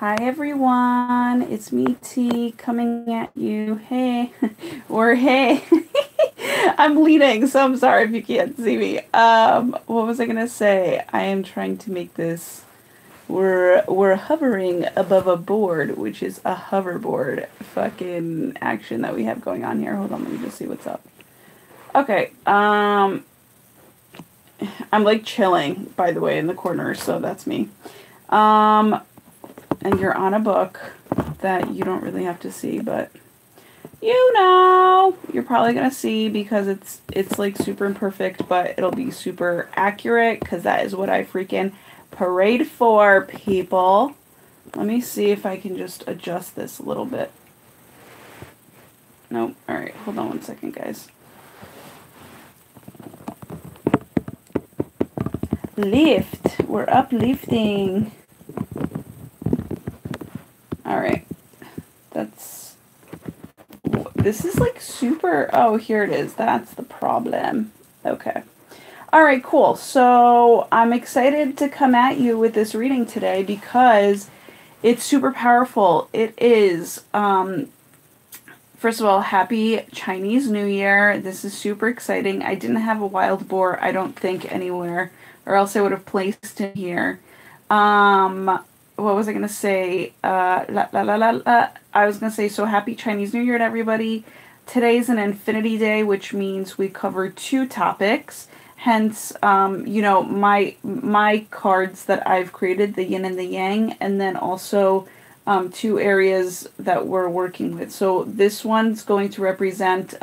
Hi everyone, it's me T coming at you. Hey, or hey. I'm leaning, so I'm sorry if you can't see me. What was I gonna say? I am trying to make this. We're hovering above a board, which is a hoverboard fucking action that we have going on here. Hold on, let me just see what's up. Okay, I'm like chilling, by the way, in the corner, so that's me. Um, and you're on a book that you don't really have to see, but you're probably gonna see because it's like super imperfect, but it'll be super accurate because that is what I freaking parade for, people. Let me see if I can just adjust this a little bit. Nope. All right, hold on one second, guys. Lift. We're uplifting. All right. This is like super, oh, here it is. That's the problem. Okay. All right, cool. So I'm excited to come at you with this reading today because it's super powerful. It is, first of all, happy Chinese New Year. This is super exciting. I didn't have a wild boar, I don't think, anywhere, or else I would have placed it here. What was I going to say? I was going to say, so happy Chinese New Year to everybody. Today's an Infinity Day, which means we cover two topics. Hence, my cards that I've created, the yin and the yang, and then also two areas that we're working with. So this one's going to represent,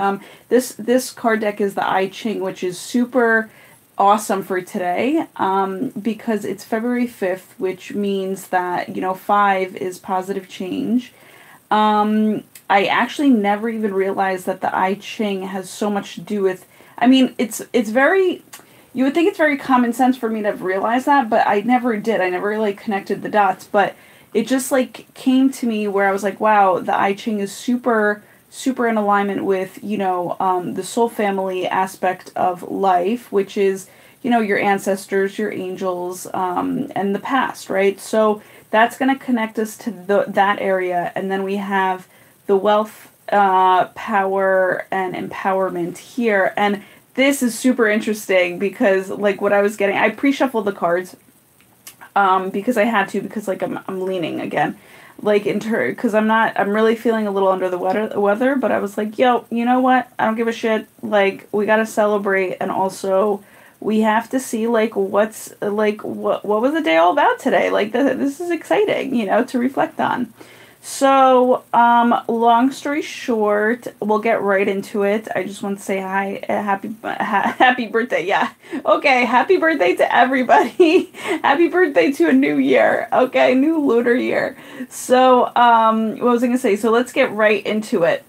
this card deck is the I Ching, which is super awesome for today because it's February 5th, which means that 5 is positive change. I actually never even realized that the I Ching has so much to do with, I mean, it's very, you would think it's very common sense for me to have realized that, but I never did. I never really connected the dots, but it just like came to me where I was like, wow, the I Ching is super in alignment with, the soul family aspect of life, which is, your ancestors, your angels, and the past, right? So that's going to connect us to that area. And then we have the wealth, power, and empowerment here. And this is super interesting because, like, what I was getting, I pre-shuffled the cards because I had to, because, like, I'm leaning again. Like, because I'm really feeling a little under the weather, but I was like, yo, you know what? I don't give a shit. Like, we gotta celebrate, and also we have to see, like, what was the day all about today? Like, this is exciting, to reflect on. So, long story short, we'll get right into it. I just want to say hi, happy birthday. Yeah. Okay. Happy birthday to everybody. Happy birthday to a new year. Okay. New lunar year. So, what was I going to say? So let's get right into it.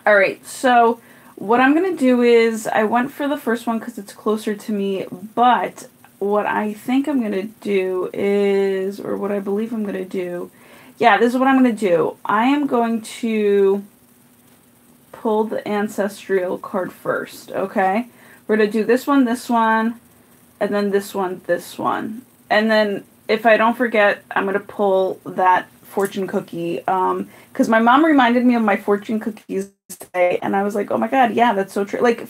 All right. So what I'm going to do is I went for the first one because it's closer to me, but what I think I'm going to do is, or what I believe I'm going to do, yeah, this is what I'm going to do. I am going to pull the ancestral card first, okay? We're going to do this one, and then this one. And then if I don't forget, I'm going to pull that fortune cookie, because my mom reminded me of my fortune cookies today, and I was like, oh my god, yeah, that's so true. Like,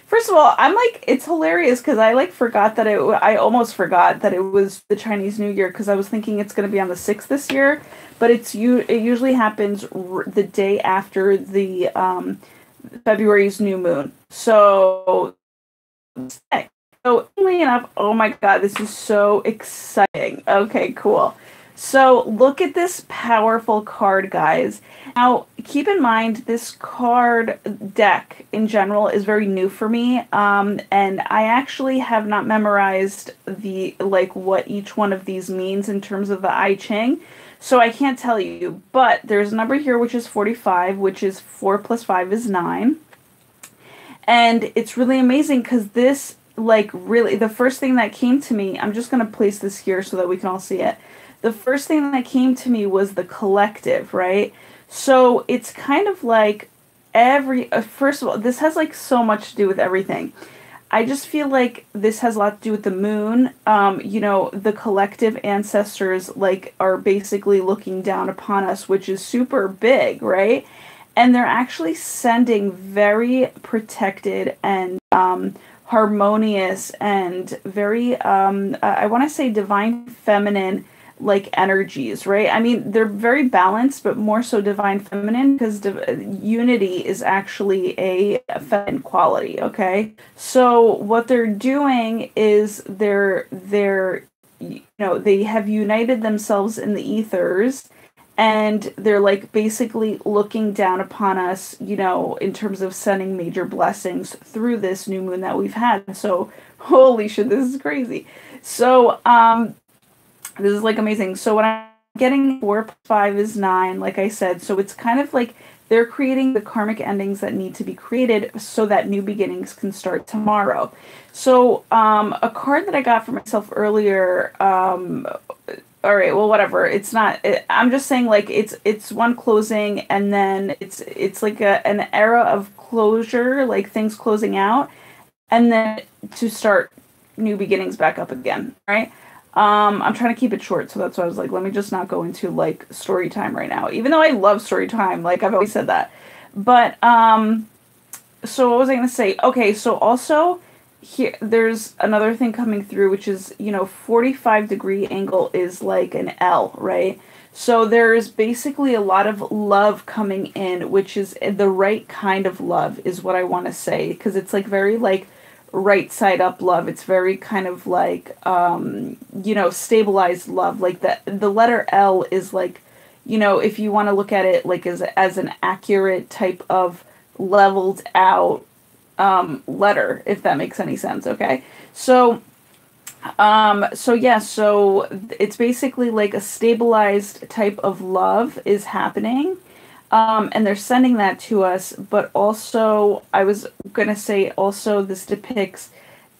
first of all, I'm like, it's hilarious because I like I almost forgot that it was the Chinese New Year because I was thinking it's going to be on the 6th this year, but it usually happens the day after the February's new moon. So interestingly enough, oh my god, this is so exciting. Okay, cool. So look at this powerful card, guys. Now, keep in mind, this card deck in general is very new for me, and I actually have not memorized what each one of these means in terms of the I Ching, so I can't tell you. But there's a number here which is 45, which is 4 plus 5 is 9, and it's really amazing because this, like, really, the first thing that came to me, I'm just going to place this here so that we can all see it. The first thing that came to me was the collective, right? So it's kind of like first of all, this has like so much to do with everything. I just feel like this has a lot to do with the moon. You know, the collective ancestors like are basically looking down upon us, which is super big, right? And they're actually sending very protected and harmonious and very I want to say divine feminine like energies, right? I mean, they're very balanced, but more so divine feminine because unity is actually a feminine quality, okay? So what they're doing is they're you know, they have united themselves in the ethers, and they're like basically looking down upon us, you know, in terms of sending major blessings through this new moon that we've had. So holy shit, this is crazy. So this is like amazing. So what I'm getting 4 plus 5 is 9, like I said. So it's kind of like they're creating the karmic endings that need to be created so that new beginnings can start tomorrow. So a card that I got for myself earlier, all right, well, whatever. It's not. I'm just saying, like it's one closing, and then it's like an era of closure, like things closing out, and then to start new beginnings back up again, right? I'm trying to keep it short, so that's why I was like, let me just not go into like story time right now, even though I love story time, like I've always said that. But so what was I gonna say? Okay, so also here there's another thing coming through, which is, you know, 45-degree angle is like an L, right? So there's basically a lot of love coming in, which is the right kind of love, is what I want to say, because it's like very like right side up love. It's very kind of like you know, stabilized love. Like the letter L is like, you know, if you want to look at it like as an accurate type of leveled out letter, if that makes any sense. Okay, so so yeah, so it's basically like a stabilized type of love is happening. And they're sending that to us, but also, I was gonna say, also, this depicts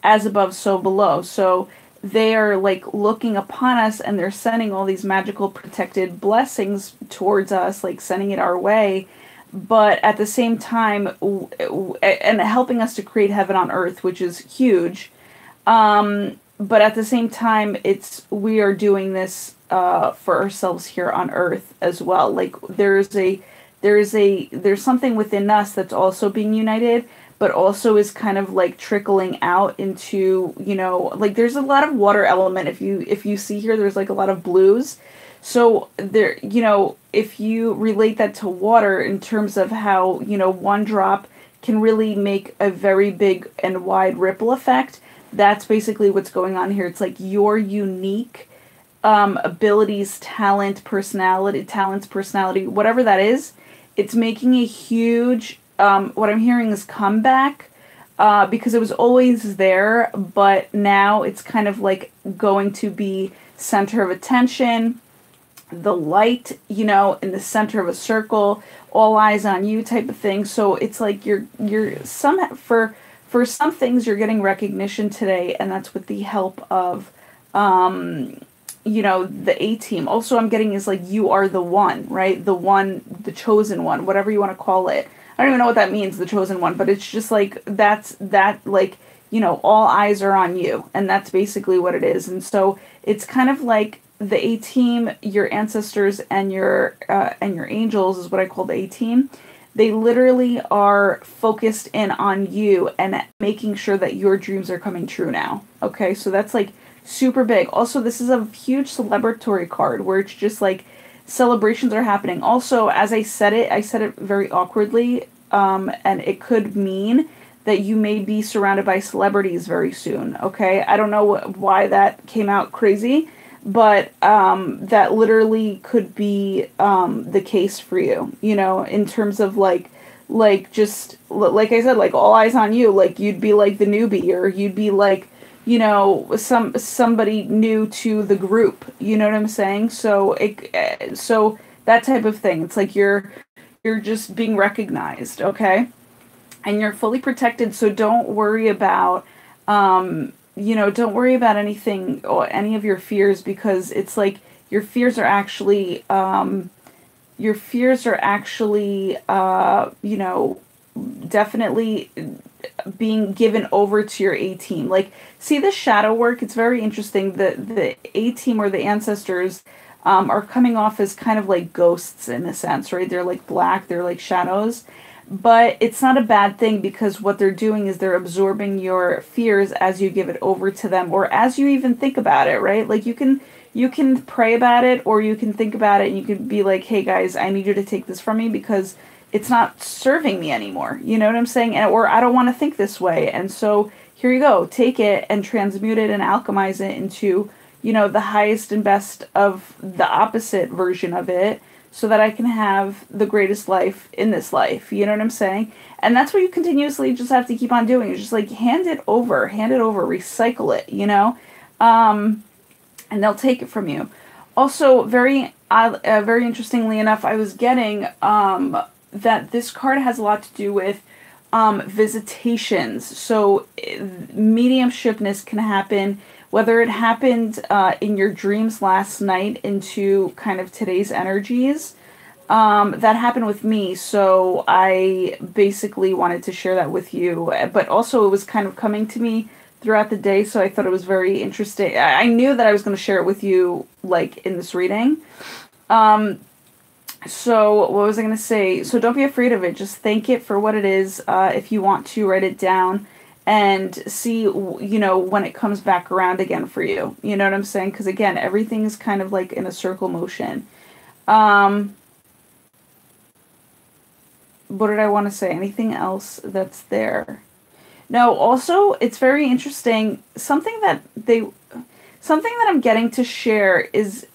as above, so below. So they are like looking upon us, and they're sending all these magical protected blessings towards us, like sending it our way, but at the same time, and helping us to create heaven on earth, which is huge. But at the same time, we are doing this for ourselves here on earth as well. Like there's something within us that's also being united, but also is kind of like trickling out into, you know, like there's a lot of water element. If you see here, there's like a lot of blues. So there, you know, if you relate that to water in terms of how, you know, one drop can really make a very big and wide ripple effect, that's basically what's going on here. It's like your unique abilities, talents, personality, whatever that is, it's making a huge, what I'm hearing is comeback, because it was always there, but now it's kind of like going to be center of attention, the light, you know, in the center of a circle, all eyes on you type of thing. So it's like for some things you're getting recognition today, and that's with the help of you know, the A team. Also, I'm getting is like you are the one, right? The one, the chosen one, whatever you want to call it. I don't even know what that means, the chosen one, but it's just like that like, you know, all eyes are on you, and that's basically what it is. And so it's kind of like the A team, your ancestors and your angels is what I call the A team. They literally are focused in on you and making sure that your dreams are coming true now. Okay, so that's like super big. Also, this is a huge celebratory card where it's just like celebrations are happening. Also, as I said it very awkwardly, and it could mean that you may be surrounded by celebrities very soon. Okay, I don't know why that came out crazy, but that literally could be the case for you. You know, in terms of like just like I said, like all eyes on you. Like you'd be like the newbie, or you'd be like, you know, somebody new to the group. You know what I'm saying? So so that type of thing. It's like you're just being recognized, okay? And you're fully protected, so don't worry about you know, don't worry about anything or any of your fears, because it's like your fears are actually you know, definitely being given over to your A team. Like, see the shadow work? It's very interesting. The A team or the ancestors are coming off as kind of like ghosts in a sense, right? They're like black, they're like shadows. But it's not a bad thing because what they're doing is they're absorbing your fears as you give it over to them or as you even think about it, right? Like you can pray about it or you can think about it and you can be like, "Hey guys, I need you to take this from me because it's not serving me anymore." You know what I'm saying? And or I don't want to think this way. And so here you go. Take it and transmute it and alchemize it into, you know, the highest and best of the opposite version of it so that I can have the greatest life in this life. You know what I'm saying? And that's what you continuously just have to keep on doing. It's just like hand it over, recycle it, you know? And they'll take it from you. Also, very interestingly enough, I was getting that this card has a lot to do with visitations. So mediumshipness can happen, whether it happened in your dreams last night into kind of today's energies. That happened with me, so I basically wanted to share that with you. But also it was kind of coming to me throughout the day, so I thought it was very interesting. I knew that I was going to share it with you, like, in this reading. So what was I going to say? So don't be afraid of it. Just thank it for what it is. If you want to, write it down and see, you know, when it comes back around again for you. You know what I'm saying? Because, again, everything is kind of like in a circle motion. What did I want to say? Anything else that's there? No, also, it's very interesting. Something that I'm getting to share is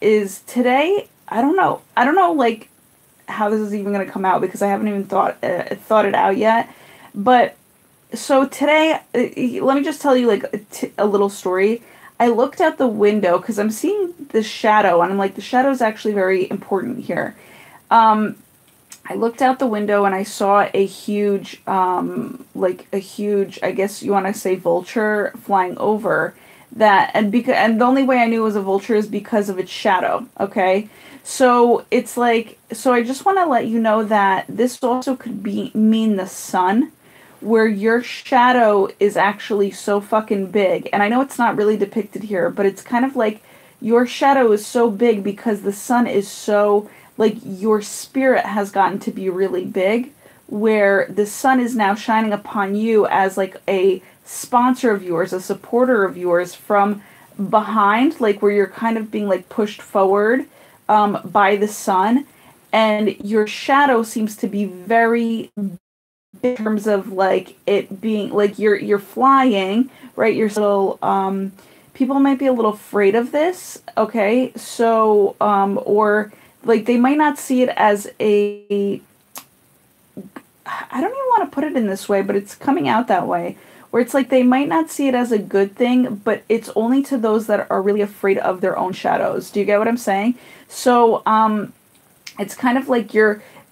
today. I don't know, like, how this is even going to come out because I haven't even thought it out yet. But so today, let me just tell you like a little story. I looked out the window because I'm seeing this shadow, and I'm like, the shadow is actually very important here. I looked out the window and I saw a huge, I guess you want to say vulture flying over that. And the only way I knew it was a vulture is because of its shadow. Okay. So it's like, so I just want to let you know that this also could mean the sun, where your shadow is actually so fucking big. And I know it's not really depicted here, but it's kind of like your shadow is so big because the sun is so, like, your spirit has gotten to be really big, where the sun is now shining upon you as like a sponsor of yours, a supporter of yours from behind, like where you're kind of being like pushed forward by the sun, and your shadow seems to be very big in terms of like it being like you're flying, right? You're still people might be a little afraid of this, okay? So or like they might not see it as a, I don't even want to put it in this way, but it's coming out that way, where it's like they might not see it as a good thing, but it's only to those that are really afraid of their own shadows. Do you get what I'm saying? So it's kind of like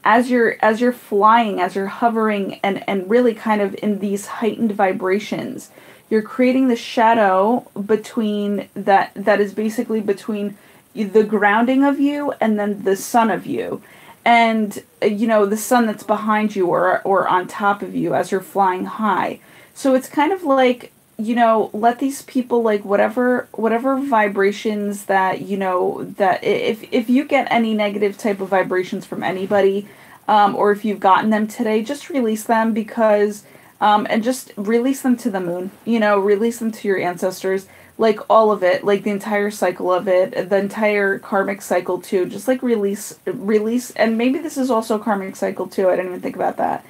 as you're flying, as you're hovering and really kind of in these heightened vibrations, you're creating the shadow between that is basically between the grounding of you and then the sun of you. And you know, the sun that's behind you or on top of you as you're flying high. So it's kind of like, you know, let these people, like, whatever vibrations that, you know, that if you get any negative type of vibrations from anybody, or if you've gotten them today, just release them, because and just release them to the moon, you know, release them to your ancestors, like all of it, like the entire cycle of it, the entire karmic cycle too. Just like release, and maybe this is also karmic cycle too. I didn't even think about that.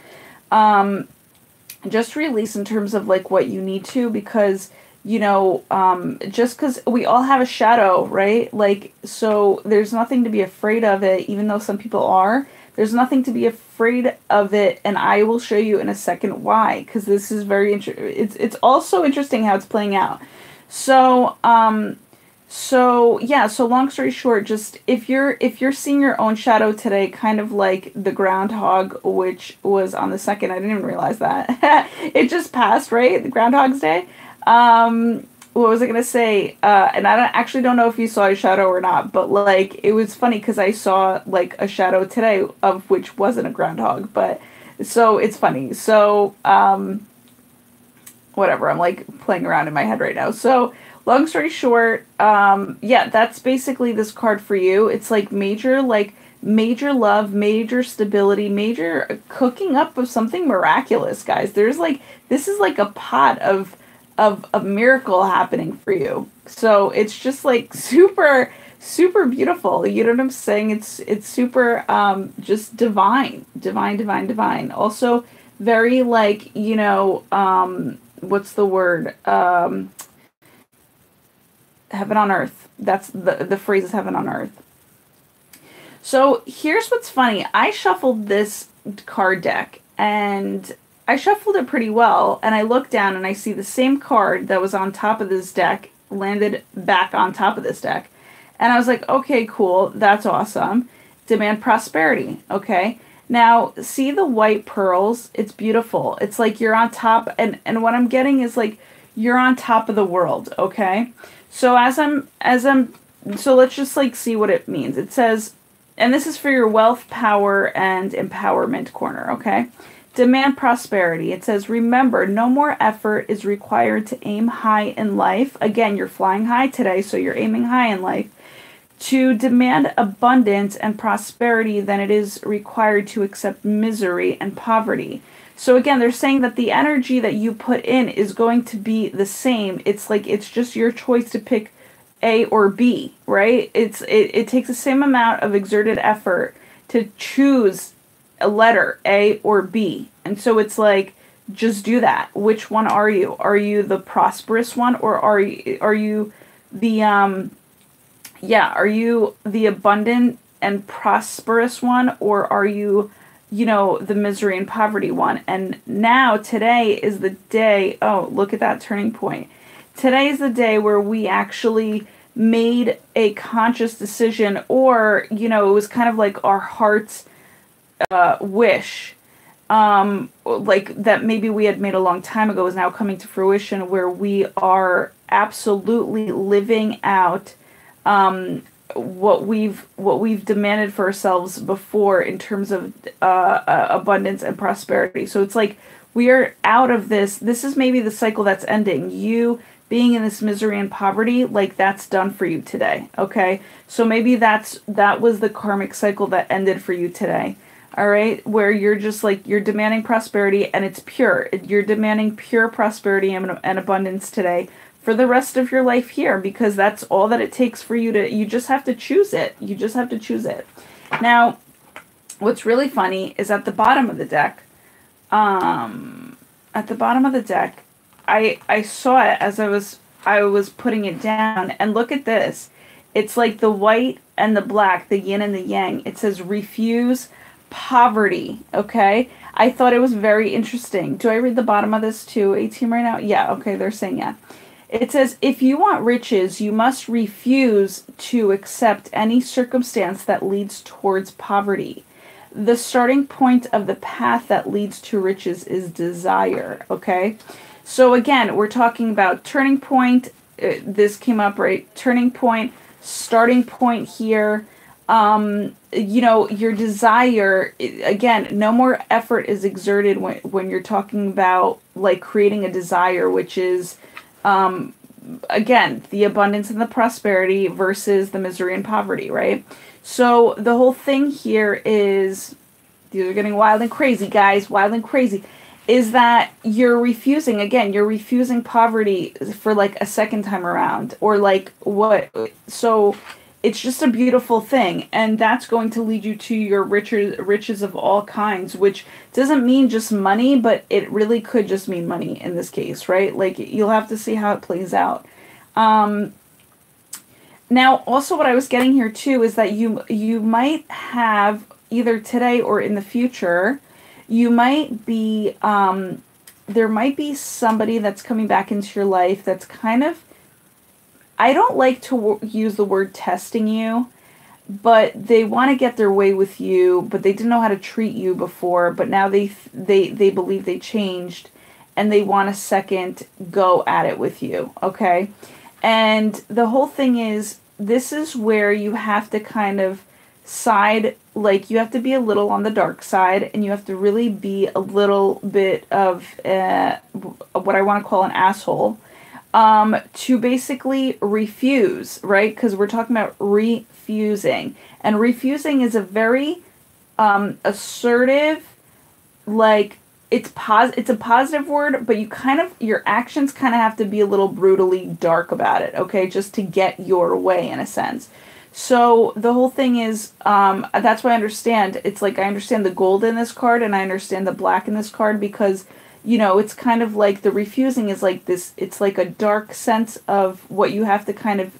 Just release in terms of like what you need to, because, you know, just because we all have a shadow, right? Like, so there's nothing to be afraid of it, even though some people are. There's nothing to be afraid of it, and I will show you in a second why, because this is very it's also interesting how it's playing out. So yeah, so long story short, just if you're seeing your own shadow today, kind of like the groundhog, which was on the 2nd, I didn't even realize that. It just passed, right? The Groundhog's Day. What was I gonna say? And I actually don't know if you saw a shadow or not, but like it was funny because I saw like a shadow today, of which wasn't a groundhog, but so it's funny. So whatever. I'm like playing around in my head right now. So, long story short, yeah, that's basically this card for you. It's like major love, major stability, major cooking up of something miraculous, guys. There's like this is like a pot of a miracle happening for you. So it's just like super beautiful. You know what I'm saying? It's super just divine. Also very like, what's the word? Heaven on earth. That's the phrase is heaven on earth. So here's what's funny. I shuffled this card deck and I shuffled it pretty well. And I look down and I see the same card that was on top of this deck landed back on top of this deck. And I was like, okay, cool. That's awesome. Demand prosperity. Okay. Now, see the white pearls? It's beautiful. It's like you're on top. And what I'm getting is like you're on top of the world. Okay. So so let's just like see what it means. It says, and this is for your wealth, power, and empowerment corner, okay? Demand prosperity. It says, remember, no more effort is required to aim high in life. Again, you're flying high today, so you're aiming high in life. To demand abundance and prosperity than it is required to accept misery and poverty. So again, they're saying that the energy that you put in is going to be the same. It's like it's just your choice to pick A or B, right? It takes the same amount of exerted effort to choose a letter A or B. And so it's like just do that. Which one are you? Are you the prosperous one or are you the are you the abundant and prosperous one or are you the misery and poverty one? And now today is the day. Oh, look at that turning point. Today is the day where we actually made a conscious decision, or, it was kind of like our heart's wish, like that maybe we had made a long time ago is now coming to fruition, where we are absolutely living out what we've demanded for ourselves before in terms of abundance and prosperity. So it's like we are out of this. This is maybe the cycle that's ending. You being in this misery and poverty, like that's done for you today. Okay, so maybe that was the karmic cycle that ended for you today. All right, where you're just like you're demanding prosperity and it's pure. You're demanding pure prosperity and abundance today for the rest of your life here, because that's all that it takes for you to, you just have to choose it. You just have to choose it. Now, what's really funny is at the bottom of the deck, I saw it as I was putting it down, and look at this. It's like the white and the black, the yin and the yang. It says refuse poverty, okay? I thought it was very interesting. Do I read the bottom of this too, A-Team, right now? Yeah, okay, they're saying yeah. It says, if you want riches, you must refuse to accept any circumstance that leads towards poverty. The starting point of the path that leads to riches is desire, okay? So again, we're talking about turning point. This came up, right? Turning point, starting point here. Your desire, again, no more effort is exerted when you're talking about like creating a desire, which is, again, the abundance and the prosperity versus the misery and poverty, right? So the whole thing here is, these are getting wild and crazy, guys, wild and crazy, is that you're refusing poverty for like a second time around, or like what? So it's just a beautiful thing, and that's going to lead you to your riches of all kinds, which doesn't mean just money, but it really could just mean money in this case, right? Like, you'll have to see how it plays out. Now, also what I was getting here too is that you might have, either today or in the future, you might be, there might be somebody that's coming back into your life that's kind of, I don't like to use the word testing you, but they want to get their way with you, but they didn't know how to treat you before, but now they believe they changed, and they want a second go at it with you, okay? And the whole thing is, this is where you have to kind of side, like you have to be a little on the dark side, and you have to really be a little bit of what I want to call an asshole, to basically refuse, right? Because we're talking about refusing. And refusing is a very assertive, like, it's a positive word, but your actions kind of have to be a little brutally dark about it, okay? Just to get your way, in a sense. So the whole thing is, that's why I understand. It's like I understand the gold in this card and I understand the black in this card, because, it's kind of like the refusing is like this, it's like a dark sense of what you have to kind of,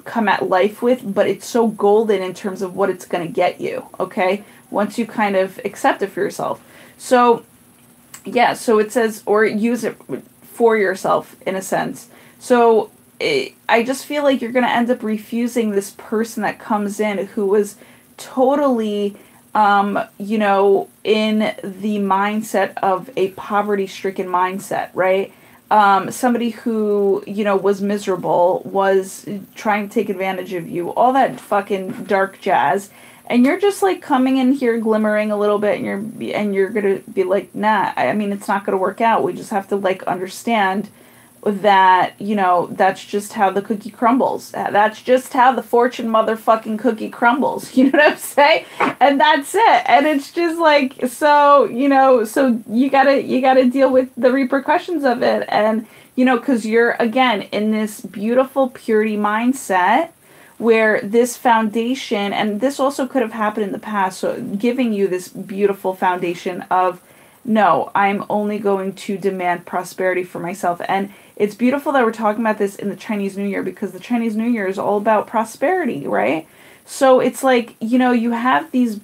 come at life with, but it's so golden in terms of what it's going to get you, okay? Once you kind of accept it for yourself. So, yeah, so it says, or use it for yourself, in a sense. So, I just feel like you're going to end up refusing this person that comes in who was totally, in the mindset of a poverty-stricken mindset, right? Somebody who, was miserable, was trying to take advantage of you, all that fucking dark jazz. And you're just like coming in here glimmering a little bit, and you're gonna be like, nah, I mean, it's not gonna work out. We just have to like understand that, that's just how the cookie crumbles. That's just how the fortune motherfucking cookie crumbles. You know what I'm saying? And that's it. And it's just like, so, so you gotta deal with the repercussions of it. And, cause you're, again, in this beautiful purity mindset, where this foundation, and this also could have happened in the past, so giving you this beautiful foundation of, no, I'm only going to demand prosperity for myself. And it's beautiful that we're talking about this in the Chinese New Year, because the Chinese New Year is all about prosperity, right? So it's like, you have these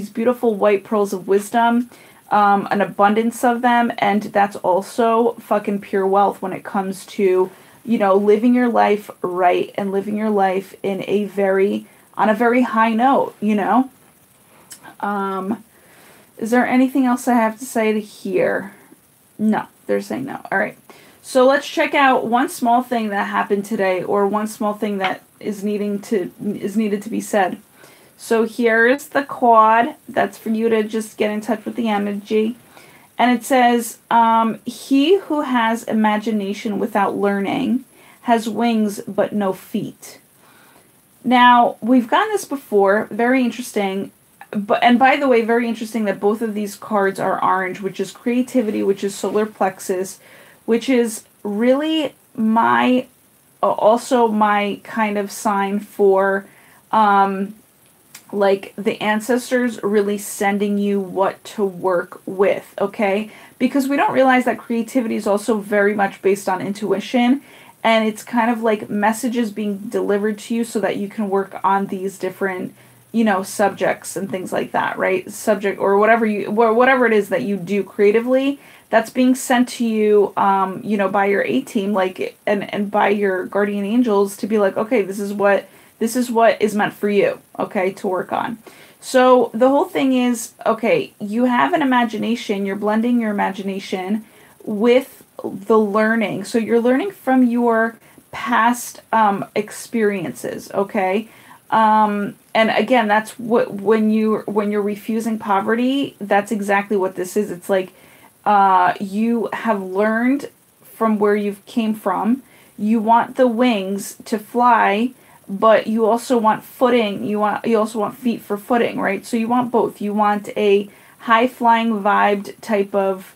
beautiful white pearls of wisdom, an abundance of them, and that's also fucking pure wealth when it comes to, living your life right and living your life on a very high note, Is there anything else I have to say to here? No, they're saying no. All right. So let's check out one small thing that happened today, or one small thing that is needed to be said. So here's the quad. That's for you to just get in touch with the energy. And it says, he who has imagination without learning has wings but no feet. Now, we've gotten this before. Very interesting. And by the way, very interesting that both of these cards are orange, which is creativity, which is solar plexus, which is really also my kind of sign for, like the ancestors really sending you what to work with, okay? Because we don't realize that creativity is also very much based on intuition, and it's kind of like messages being delivered to you so that you can work on these different, subjects and things like that, right? Subject or whatever it is that you do creatively, that's being sent to you, by your A-team, like, and by your guardian angels to be like, okay, this is what is meant for you, okay, to work on. So the whole thing is, okay, you have an imagination, you're blending your imagination with the learning. So you're learning from your past experiences, okay? And again, that's what, when you're refusing poverty, that's exactly what this is. It's like, you have learned from where you came from. You want the wings to fly, but you also want footing. You also want feet for footing, right? So you want both. You want a high flying vibed type of,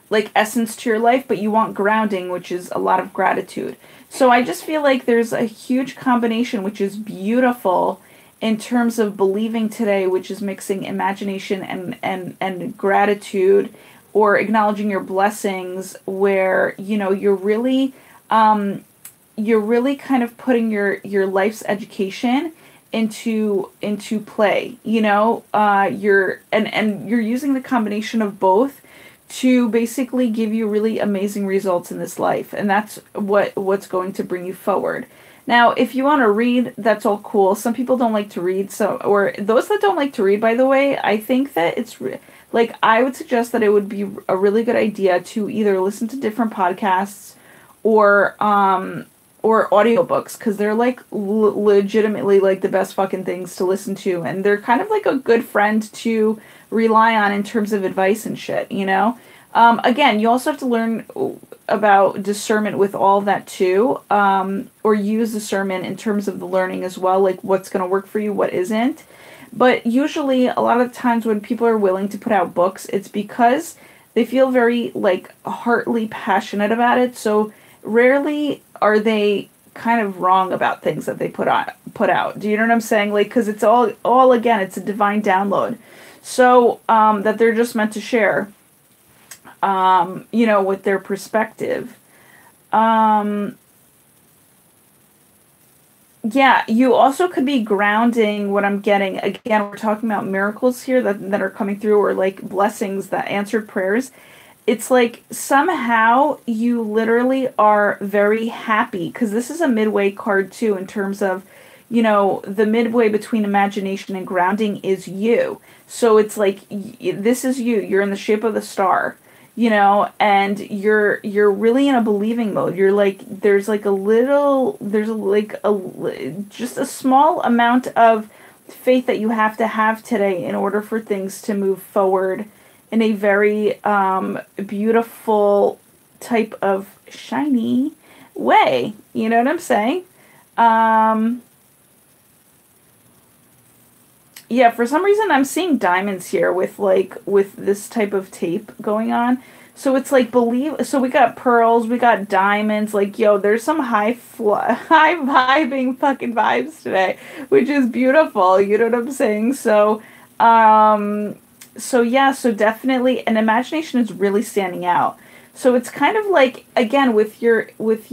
like essence to your life, but you want grounding, which is a lot of gratitude. So I just feel like there's a huge combination, which is beautiful in terms of believing today, which is mixing imagination and gratitude, or acknowledging your blessings, where, you're really kind of putting your life's education into play, you're using the combination of both to basically give you really amazing results in this life. And that's what's going to bring you forward. Now, if you want to read, that's all cool. Some people don't like to read, or those that don't like to read, by the way, I think that it's I would suggest that it would be a really good idea to either listen to different podcasts, or or audiobooks, because they're like legitimately like the best fucking things to listen to, and they're kind of like a good friend to rely on in terms of advice and shit, you know. Again, you also have to learn about discernment with all that too, or use discernment in terms of the learning as well, like what's going to work for you, what isn't. But usually, a lot of times when people are willing to put out books, it's because they feel very like heartily passionate about it. So rarely are they kind of wrong about things that they put out. Do you know what I'm saying? Like, because it's all again, it's a divine download. So that they're just meant to share, you know, with their perspective. Um, Yeah, you also could be grounding what I'm getting. Again, we're talking about miracles here that are coming through, or like blessings, that answered prayers. It's like somehow you literally are very happy, because this is a midway card too, in terms of, you know, the midway between imagination and grounding is you. So it's like this is you. You're in the shape of the star, you know, and you're really in a believing mode. You're like there's like just a small amount of faith that you have today in order for things to move forward in a very beautiful type of shiny way. You know what I'm saying? Um, yeah, for some reason I'm seeing diamonds here with this type of tape going on. So it's like so we got pearls, we got diamonds, like yo, there's some high vibing fucking vibes today, which is beautiful, you know what I'm saying? Um so yeah, so definitely, and imagination is really standing out. So it's kind of like, again, with your with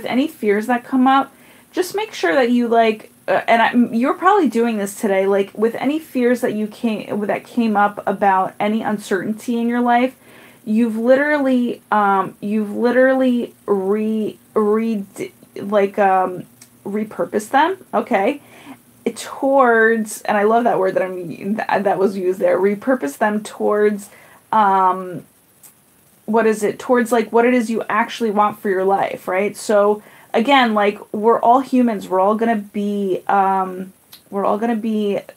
any fears that come up, just make sure that you like, you're probably doing this today, like with any fears that came up about any uncertainty in your life, you've literally like repurposed them, okay, towards, and I love that word that was used there, repurpose them towards um what is it, towards like what it is you actually want for your life, right? So again, like we're all humans, we're all gonna be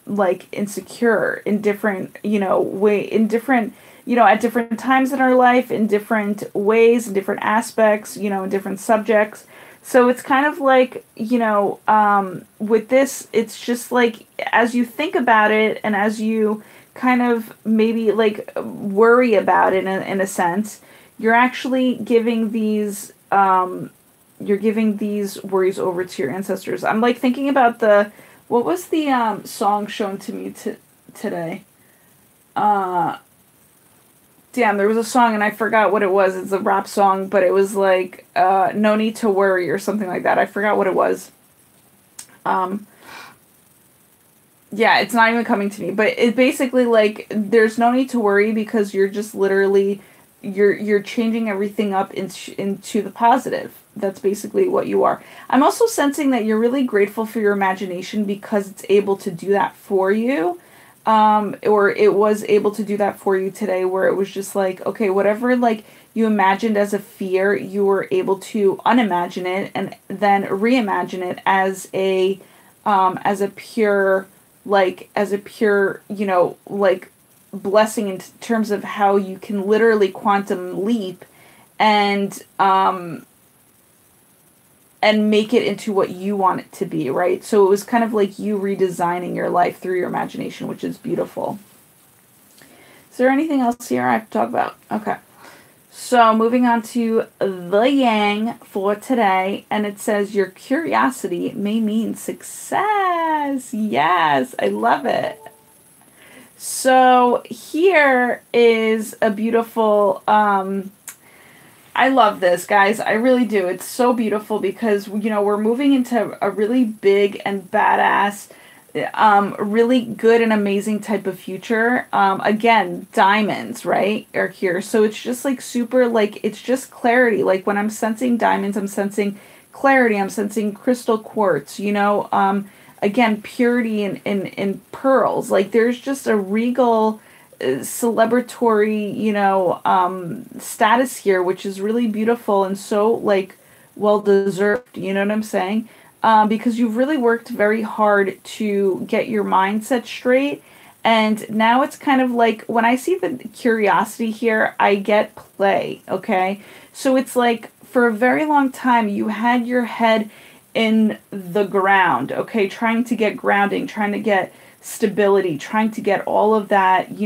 like insecure in different, you know, in different, you know, at different times in our life, in different ways, in different aspects, you know, in different subjects. So it's kind of like, you know, with this, it's just like as you think about it, and as you kind of maybe like worry about it in a sense, you're actually giving these worries over to your ancestors. I'm like thinking about what was the song shown to me today? Uh Damn, there was a song and I forgot what it was. It's a rap song, but it was like No Need to Worry or something like that. I forgot what it was. Um yeah, it's not even coming to me, but it basically like there's no need to worry, because you're just literally you're changing everything up into the positive. That's basically what you are. I'm also sensing that you're really grateful for your imagination, because it's able to do that for you. Or it was able to do that for you today, where it was just like, okay, whatever like you imagined as a fear, you were able to unimagine it and then reimagine it as a pure, you know, like blessing in terms of how you can literally quantum leap and make it into what you want it to be, right? So it was kind of like you redesigning your life through your imagination, which is beautiful. Is there anything else here I have to talk about? Okay. So moving on to the yang for today, and it says your curiosity may mean success. Yes, I love it. So here is a beautiful I love this, guys. I really do. It's so beautiful because, you know, we're moving into a really big and badass, really good and amazing type of future. Again, diamonds, right, are here. So it's just like super, like, it's just clarity. Like when I'm sensing diamonds, I'm sensing clarity. I'm sensing crystal quartz, you know, again, purity in pearls. Like there's just a regal celebratory, status here, which is really beautiful and so like well deserved. You know what I'm saying? Because you've really worked very hard to get your mindset straight. And now it's kind of like when I see the curiosity here, I get play. Okay. So it's like for a very long time, you had your head in the ground. Okay. Trying to get grounding, trying to get stability, trying to get all of that,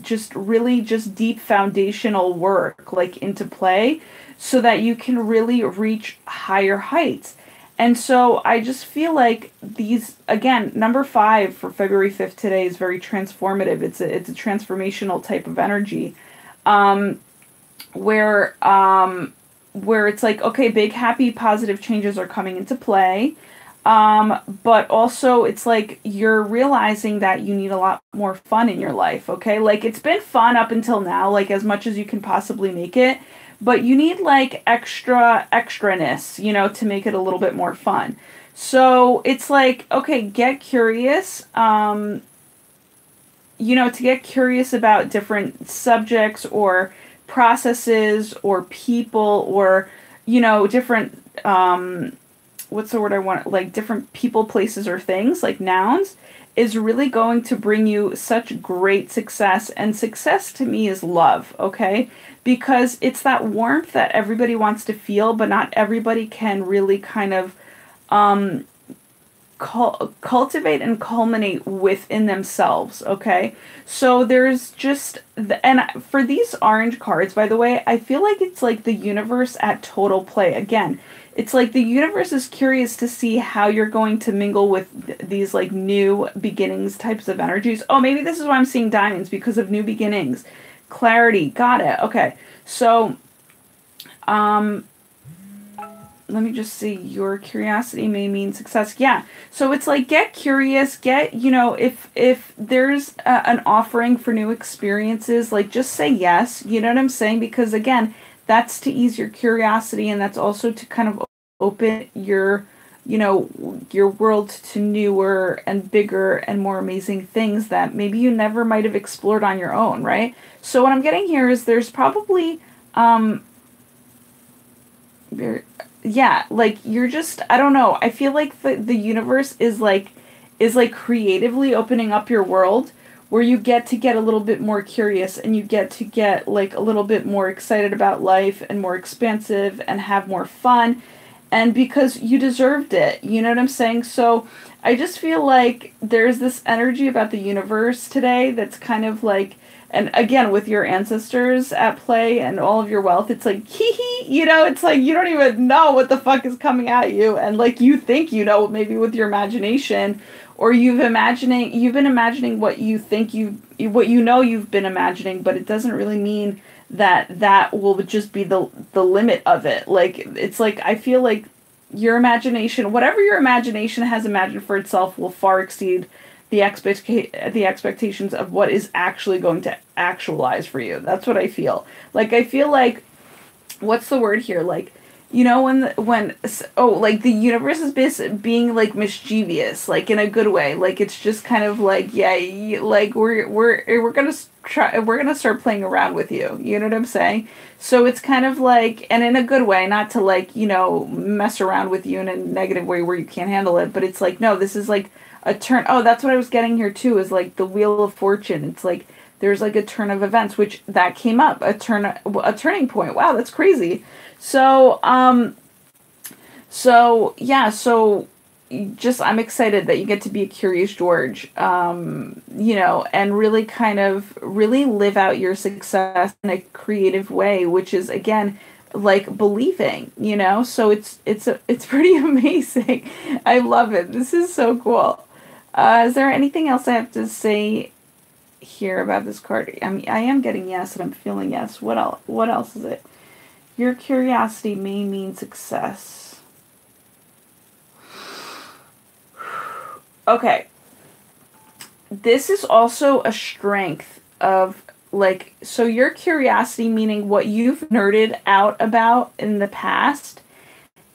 just really just deep foundational work like into play so that you can really reach higher heights. And so I just feel like these, again, number 5 for February 5th today is very transformative. It's a transformational type of energy, um, where where it's like, okay, big, happy, positive changes are coming into play. But also it's like you're realizing that you need a lot more fun in your life, okay? Like it's been fun up until now, like as much as you can possibly make it, but you need like extraness, to make it a little bit more fun. So it's like, okay, get curious, to get curious about different subjects or processes or people or, different, what's the word I want? Like different people, places, or things, like nouns, is really going to bring you such great success. And success to me is love, okay? Because it's that warmth that everybody wants to feel, but not everybody can really kind of um, cultivate and culminate within themselves, okay? So there's just, and for these orange cards, by the way, I feel like it's like the universe at total play. Again, it's like the universe is curious to see how you're going to mingle with these like new beginnings types of energies. Oh, maybe this is why I'm seeing diamonds, because of new beginnings. Clarity. Got it. Okay. So, let me just see. Your curiosity may mean success. Yeah. So it's like, get curious, if there's an offering for new experiences, like just say yes. You know what I'm saying? Because again, that's to ease your curiosity, and that's also to kind of open your world to newer and bigger and more amazing things that maybe you never might have explored on your own, right? So what I'm getting here is there's probably there, yeah, like you're just, I don't know. I feel like the universe is like creatively opening up your world, where you get to get a little bit more curious, and you get to get like a little bit more excited about life and more expansive and have more fun, and because you deserved it. You know what I'm saying? So I just feel like there's this energy about the universe today that's kind of like, and again, with your ancestors at play and all of your wealth, it's like, hee hee, it's like you don't even know what the fuck is coming at you. And like you think, maybe with your imagination, or you've been imagining what you think you've been imagining, but it doesn't really mean that will just be the limit of it. Like, it's like, I feel like your imagination, whatever your imagination has imagined for itself, will far exceed the expectations of what is actually going to actualize for you. That's what I feel. Like, I feel like, what's the word here? Like, like the universe is being like mischievous, like in a good way. Like it's just kind of like, yeah, like we're gonna start playing around with you. You know what I'm saying? So it's kind of like, and in a good way, not to like, mess around with you in a negative way where you can't handle it. But it's like, no, this is like a turn. Oh, that's what I was getting here too, is like the Wheel of Fortune. It's like there's like a turn of events, which that came up, a turning point. Wow, that's crazy. So, yeah, so just, I'm excited that you get to be a curious George, and really kind of really live out your success in a creative way, which is, again, like believing, so it's pretty amazing. I love it. This is so cool. Is there anything else I have to say here about this card? I mean, I am getting yes, and I'm feeling yes. What else is it? Your curiosity may mean success. Okay. This is also a strength of, like, so your curiosity, meaning what you've nerded out about in the past,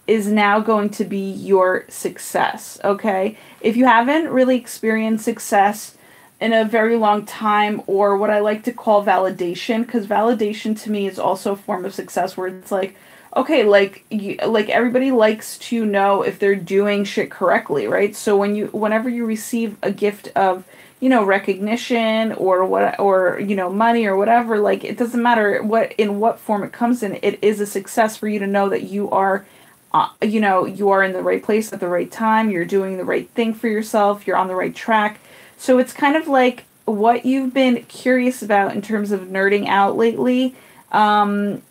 is now going to be your success, okay? If you haven't really experienced success in a very long time, or what I like to call validation, because validation to me is also a form of success where it's like, okay, like like everybody likes to know if they're doing shit correctly, right? So whenever you receive a gift of, recognition or what, or money or whatever, like it doesn't matter in what form it comes in, it is a success for you to know that you are you are in the right place at the right time, you're doing the right thing for yourself, you're on the right track. So it's kind of like what you've been curious about in terms of nerding out lately. Um,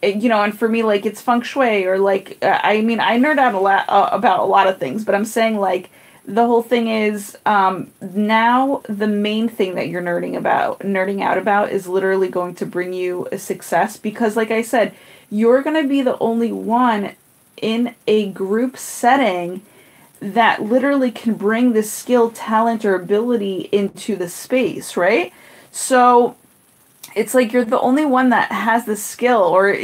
and for me, like it's feng shui, or like, I mean, I nerd out a lot about a lot of things, but I'm saying like the whole thing is now the main thing that you're nerding out about is literally going to bring you a success, because like I said, you're going to be the only one in a group setting that literally can bring this skill, talent, or ability into the space, right? So it's like you're the only one that has this skill, or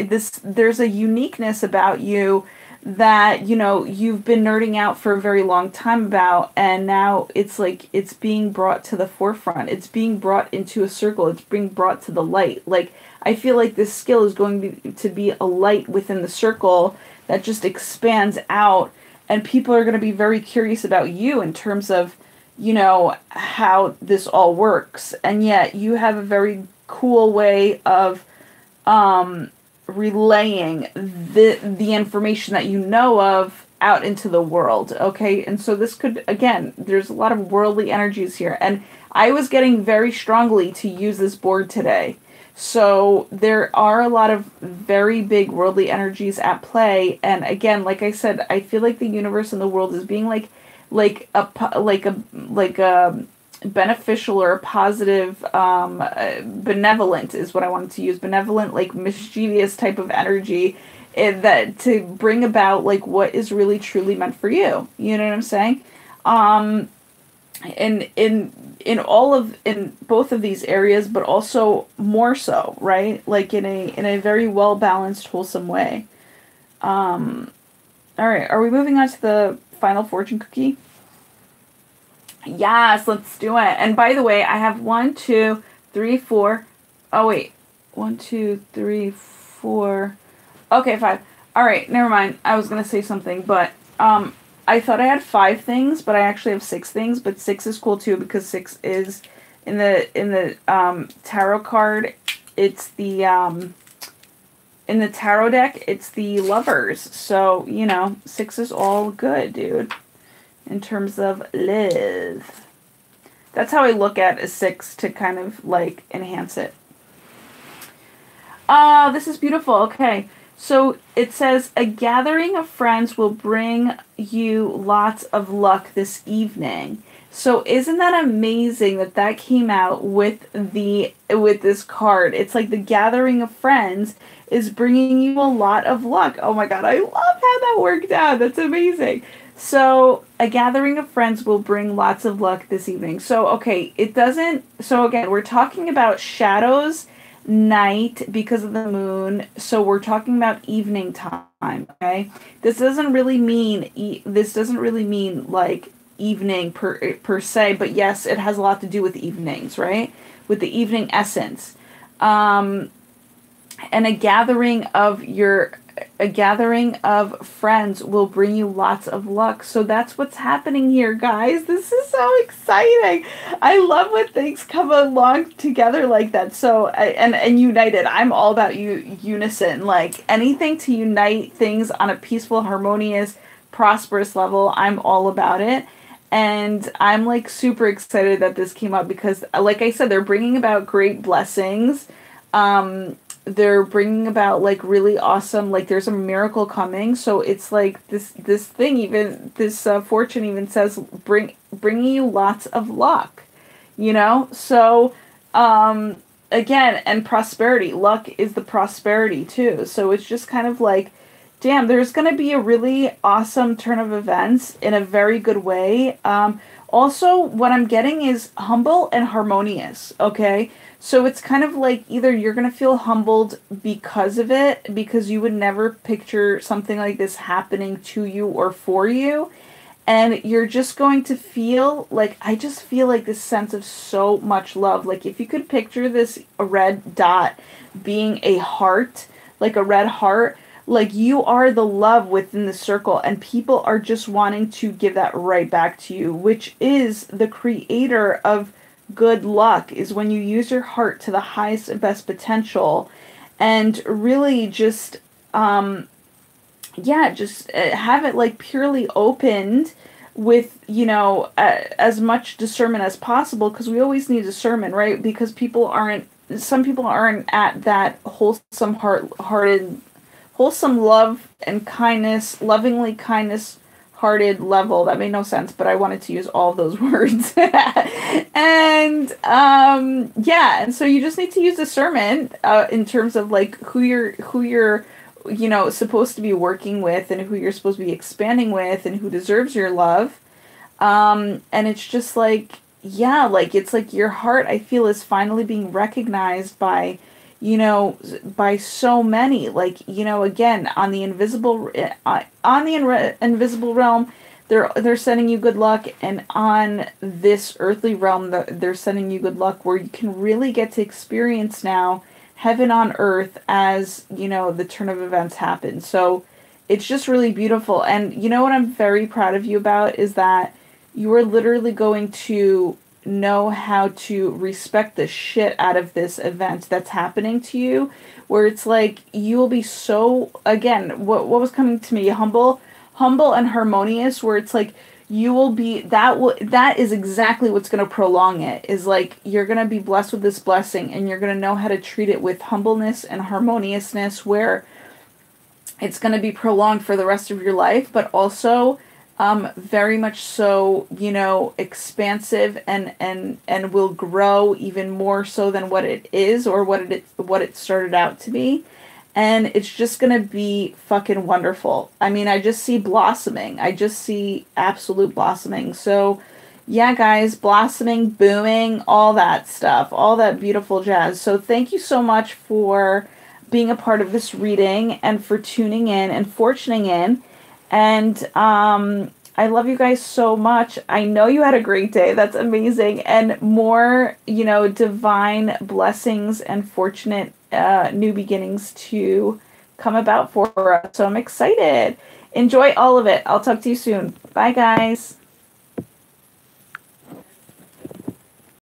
there's a uniqueness about you that you've been nerding out for a very long time about, and now it's like it's being brought to the forefront, it's being brought into a circle, it's being brought to the light. Like I feel like this skill is going to be a light within the circle that just expands out, and people are going to be very curious about you in terms of how this all works. And yet you have a very cool way of relaying the information that you know of out into the world. Okay, and so this could, again, there's a lot of worldly energies here, and I was getting very strongly to use this board today. So there are a lot of very big worldly energies at play, and again, like I said, I feel like the universe and the world is being like a beneficial or a positive, benevolent is what I wanted to use, benevolent, like mischievous type of energy, that to bring about like what is really truly meant for you. You know what I'm saying? In both of these areas, but also more so, right? Like in a very well balanced, wholesome way. All right, are we moving on to the final fortune cookie? Yes, let's do it. And by the way, I have 1, 2, 3, 4. Oh wait, 1, 2, 3, 4. Okay, 5. All right, never mind. I was gonna say something, but I thought I had 5 things, but I actually have 6 things. But 6 is cool too, because 6 is in the tarot card. It's the in the tarot deck. It's the lovers. So 6 is all good, dude. In terms of love, that's how I look at a 6 to kind of like enhance it. This is beautiful. Okay. So it says, a gathering of friends will bring you lots of luck this evening. So isn't that amazing that came out with this card? It's like the gathering of friends is bringing you a lot of luck. Oh my God, I love how that worked out. That's amazing. So a gathering of friends will bring lots of luck this evening. So okay, so again, we're talking about shadows, night, because of the moon. So we're talking about evening time, okay? This doesn't really mean like evening per se, but yes, it has a lot to do with evenings, right? With the evening essence. And a gathering of friends will bring you lots of luck. So that's what's happening here, guys. This is so exciting. I love when things come along together like that. So and united. I'm all about unison. Like anything to unite things on a peaceful, harmonious, prosperous level, I'm all about it. And I'm like super excited that this came up, because like I said, they're bringing about great blessings. They're bringing about like really awesome, like there's a miracle coming. So it's like this thing, even this fortune even says bringing you lots of luck, so again, and prosperity. Luck is the prosperity too. So it's just kind of like, damn, there's going to be a really awesome turn of events in a very good way. Also, what I'm getting is humble and harmonious, okay? So it's kind of like either you're going to feel humbled because of it, because you would never picture something like this happening to you or for you. and you're just going to feel like, I just feel like this sense of so much love. Like if you could picture this red dot being a heart, like a red heart, like you are the love within the circle, and people are just wanting to give that right back to you, which is the creator of good luck, is when you use your heart to the highest and best potential, and really just yeah, just have it like purely opened with, you know, as much discernment as possible, because we always need discernment, right? Because people aren't, some people aren't at that wholesome hearted, wholesome love and kindness, lovingly kindness hearted level. That made no sense, but I wanted to use all of those words. And yeah, and so you just need to use discernment in terms of like who you're, you know, supposed to be working with, and who you're supposed to be expanding with, and who deserves your love. And it's just like, yeah, like it's like your heart, I feel, is finally being recognized by, you know, by so many. Like, you know, again, on the invisible realm, they're sending you good luck, and on this earthly realm, they're sending you good luck, where you can really get to experience now heaven on earth as, you know, the turn of events happen. So it's just really beautiful. And you know what I'm very proud of you about is that you are literally going to know how to respect the shit out of this event that's happening to you, where it's like you will be so, again, what was coming to me, humble and harmonious, where it's like you will be, that is exactly what's going to prolong it, is like you're going to be blessed with this blessing, and you're going to know how to treat it with humbleness and harmoniousness, where it's going to be prolonged for the rest of your life, but also very much so, you know, expansive, and will grow even more so than what it is, or what it started out to be. And it's just gonna be fucking wonderful. I mean, I just see blossoming. I just see absolute blossoming. So, yeah, guys, blossoming, booming, all that stuff, all that beautiful jazz. So, thank you so much for being a part of this reading, and for tuning in and fortuning in. And I love you guys so much. I know you had a great day. That's amazing. And more, you know, divine blessings and fortunate new beginnings to come about for us. So I'm excited. Enjoy all of it. I'll talk to you soon. Bye, guys.